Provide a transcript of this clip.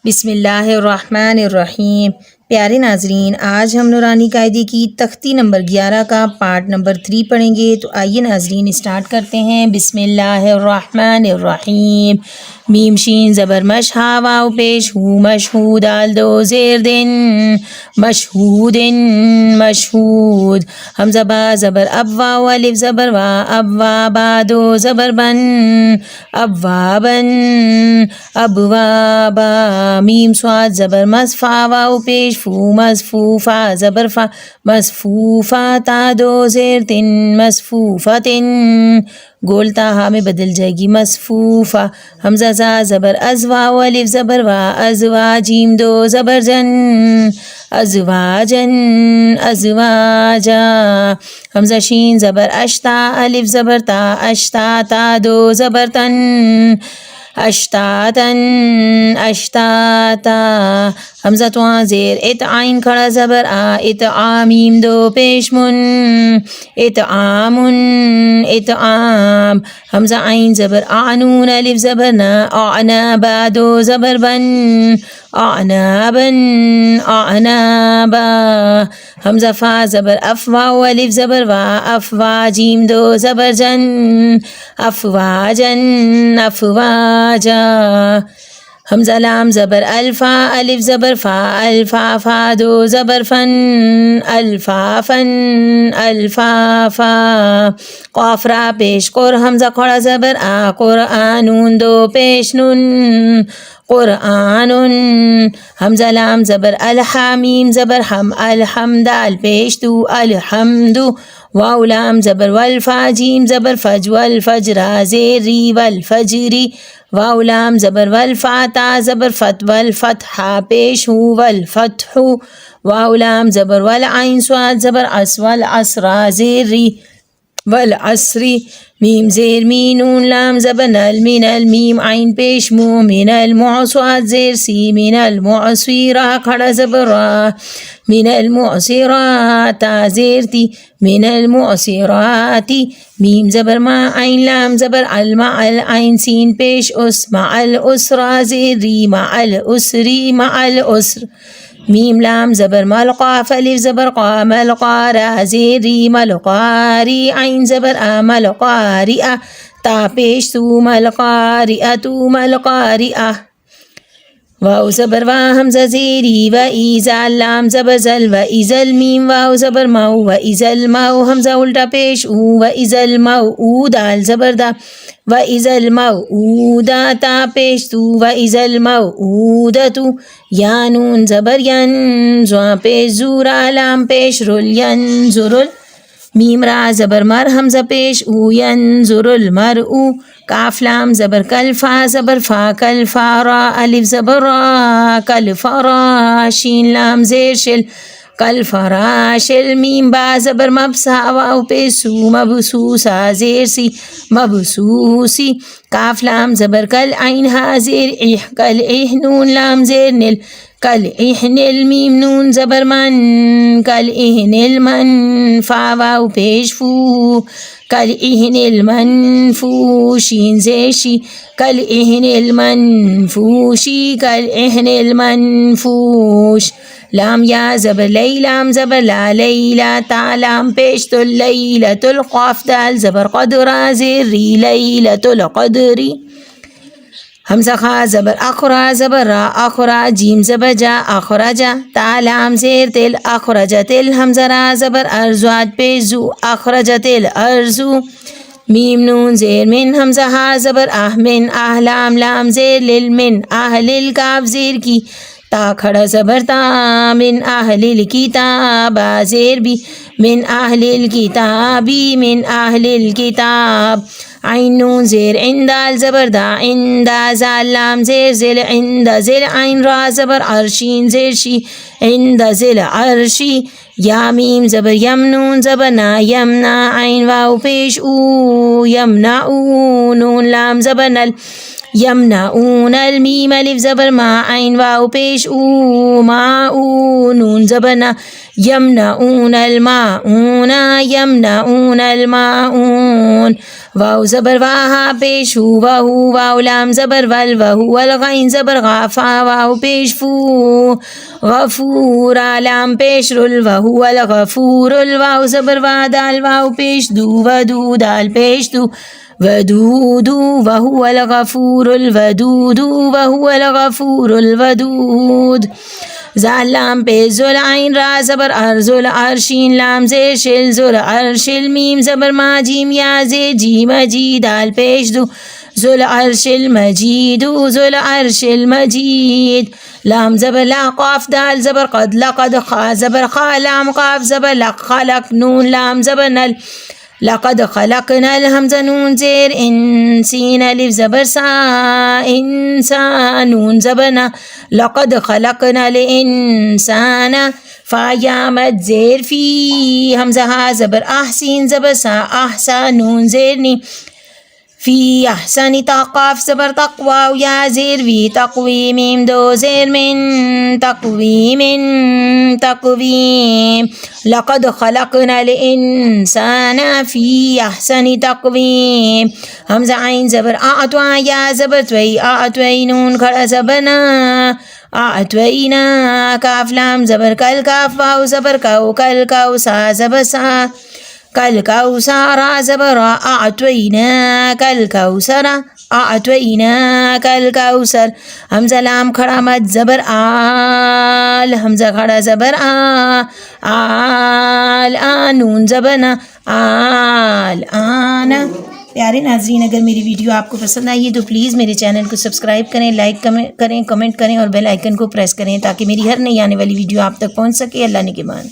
बिस्मिल्लाहिर्रहमानिर्रहीम। प्यारे नाजरीन, आज हम नूरानी कायदे की तख्ती नंबर 11 का पार्ट नंबर 3 पढ़ेंगे। तो आइए नाजरीन स्टार्ट करते हैं। बिस्मिल्लाहिर्रहमानिर्रहीम। मीम शीन ज़बर मश हा वाव पेश हूँ मशहूद आल दो ज़ेर दिन मशहूदिन मशहूद। हमज़ा बा ज़बर अब वाव अलिफ ज़बर वा अब वा बा दो ज़बर बन अब वाबन अब वाबा। मीम स्वाद ज़बर मसफ़ा वाव पेश फू मसफ़ूफ़ा ज़बर फ़ा मसफ़ूफ़ा ता दो ज़ेर तिन मसफ़ूफ़तिन। गोलता हा में बदल जाएगी मसफ़ूफ़ा। हमज़ा ज़ा ज़बर अज़ वाव अलिफ ज़बर वा अज़वा जीम दो ज़बर जन अज़वाजन अज़वाजा। हमज़ा शीन ज़बर अश्ता अलिफ ज़बर ता अश्ता ता दो ज़बर तन अश्तातन अश्ताता। हमज़ा तो ज़ेर इत आइन खड़ा ज़बर आ इत आमीम दो पेश मुन इत आमुन इत आम। हमज़ा आइन ज़बर आनून अलिफ ज़बर ना आना बा दो ज़बर बन आनाबन आनाबा। हमज़ा फ़ा ज़बर अफ़वा अलिफ ज़बर वा अफ़वा जीम दो ज़बर जन अफ़वाजन अफ़वाजा। हमज़ा लाम ज़बर अल्फ़ा अलिफ ज़बर फ़ा अल्फ़ा फ़ा दो ज़बर फ़न अल्फ़ाफ़न अल्फ़ाफ़ा। क़ाफ़ रा पेश क़ुर हमज़ा खड़ा ज़बर आ क़ुरआनून दो पेश नुन क़ुरआनुन। हमज़ा लाम ज़बर अल हा मीम ज़बर हम अलहमदाल पेश तू अलहमदु। वाव लाम ज़बर वल फ़ा जीम ज़बर फ़ज वल फ़जरा ज़ेर री वल फ़जरी। वाव लाम ज़बर वल फ़ा ता ज़बर फ़त वल फ़तहा पेश हूँ वल फ़तहु। वाव लाम ज़बर वल आइन स्वाद ज़बर अस वल असरा ज़ेर री वल असरी। मीम ज़ेर मी नून लाम ज़बर नल मिनल मीम आइन पेश मू मिनल मुअस्वाद ज़ेर सी मिनल मुअस्वीरा खड़ा ज़बर रा मिनल मुअस्सिरा ता ज़ेर ती मिनल मुअस्सिराती। मीम ज़बर मा आइन लाम ज़बर अल मा अल आइन सीन पेश उस मा अल उसरा ज़ेर री मा अल उसरी मा अल उसर। मीम लाम ज़बर मल क़ाफ़ अलिफ ज़बर क़ा मल क़ारा ज़ेर री मल क़ारी आइन ज़बर आ मल क़ारिआ ता पेश तू मल क़ारिआ तू मल क़ारिआ। वाव ज़बर वा हमज़ा ज़ेरी व ईज़ा लाम ज़बर ज़ल व इज़ल मीम वाव ज़बर मऊ व इज़ल मऊ। हमज़ा उल्टा पेश ऊ व इज़ल मऊ ऊ दाल ज़बर दा व इज़ल मऊ ऊ दा ता पेश तू व इज़ल मऊ ऊ द तू। या नून ज़बर यन ज़्वा पेश ज़ूरा लाम पेश रुल यन ज़ुरुल। मीम रा ज़बर मर हमज़ा पेश ऊ यन ज़ुरुल मर ऊ। काफ लाम ज़बर कल फ़ा ज़बर फ़ा कल फ़ारा अलिफ ज़बर रा कल फ़रा। शीन लाम ज़ेर शिल कल फ़राशिल। मीम बा ज़बर मबसा वाव पेशू मबसूसा ज़ेर सी मबसूसी। काफ लाम ज़बर कल आइन हा ज़ेर इह कल इह नून लाम ज़ेर निल कल इहनिल। मीम नून ज़बर मन कल इहनिल मन फ़ा वाव पेश फू कल इहनिल मन फू। शीन ज़ेशी कल इहनिल मन फूशी कल इहनिल मन फूश। लाम या ज़बर लई लाम ज़बर ला लैला ता लाम पेश तुल लैलतुल क़ाफ़ दाल ज़बर क़दरा ज़ेर री लैलतुल क़दरी। हमज़ा खा ज़बर अख़रा ज़बर रा अख़रा जीम ज़बर जा अख़रजा ता लाम ज़ेर तिल अख़रजतिल। हमज़ा रा ज़बर अर्ज़वाद पेश ज़ू अख़रजतिल अर्ज़ू। मीम नून ज़ेर मिन हमज़ा हा ज़बर आह मिन आह लाम लाम ज़ेर लिल मिन आहलिल काफ ज़ेर की ता खड़ा ज़बर ता मिन आहलिल किताबा ज़ेर भी मिन आहलिल किताबी मिन आहलिल किताब। आइन नून ज़ेर इंदाल ज़बर दा इंदा ज़ाल लाम ज़ेर ज़िल इंदा ज़िल आइन रा ज़बर अर्शीन ज़ेर शी इंदा ज़िल अर्शी। या मीम ज़बर यम नून ज़बर ना यमना आइन वाव पेश ऊ यमना ऊ नून लाम ज़बर नल यमनाऊनल। मीम अलिफ ज़बर मा आइन वाव पेश ऊ मा ऊ नून ज़बर ना यमनऊनल माऊना यमनऊनल माऊन। वाव ज़बर वाहा पेश हू वहू वाव लाम ज़बर वल वहू वल गैन ज़बर गाफा वाव पेश फू गफूरा लाम पेश रुल वहू वल गफूरुल वाव ज़बर वा दाल वाव पेश दू वदू दाल पेश दू वदूदू वहुवल गफूरुल वदूदू वहुवल गफूरुल वदूद। ज़ाल लाम पे ज़ुल आइन रा ज़बर अर्ज़ुल अर्शीन लाम ज़ेर शिल ज़ुल अर्शिल मीम ज़बर मा जीम या ज़े जी मजी दाल पेश दू ज़ुल अर्शिल मजीदू ज़ुल अर्शिल मजीद। लाम ज़बर ला क़ाफ दाल ज़बर क़द लक़द ख़ा ज़बर ख़ा लाम क़ाफ ज़बर लक़ ख़लक़ नून लाम ज़बर नल लक़द ख़लक़नल हमज़ा नून ज़ेर इन सीन अलिफ ज़बर सा इंसान नून ज़बर ना लक़द ख़लक़नल इंसाना फ़ा या मद ज़ेर फ़ी हमज़ा हा ज़बर आह सीन ज़बर सा आहसा नून ज़ेर नी फ़ी अहसनी ताक़ाफ़ ज़बर तक़वा या ज़ेर वी तक़वी मीम दो ज़ेर मिन तक़वीम लक़द ख़लक़नल इंसाना फ़ी अहसनी तक़वीम। हमज़ा आइन ज़बर आतवा या ज़बर त्वई आतवई नून खड़ा ज़बर ना आतवईना काफ़ लाम ज़बर कल काफ़ वाव ज़बर कौ कल कौ सा ज़बर सा कल कौसरा ज़बर आतवईना कल कौसरा आतवईना कल कौसर। हमज़ा लाम खड़ा मद ज़बर आल हमज़ा खड़ा ज़बर आल नून ज़बर ना आल आना। प्यारे नाज़रीन, अगर मेरी वीडियो आपको पसंद आई है तो प्लीज़ मेरे चैनल को सब्सक्राइब करें, लाइक करें, कमेंट करें और बेल आइकन को प्रेस करें ताकि मेरी हर नई आने वाली वीडियो आप तक पहुंच सके। अल्लाह ने के मान।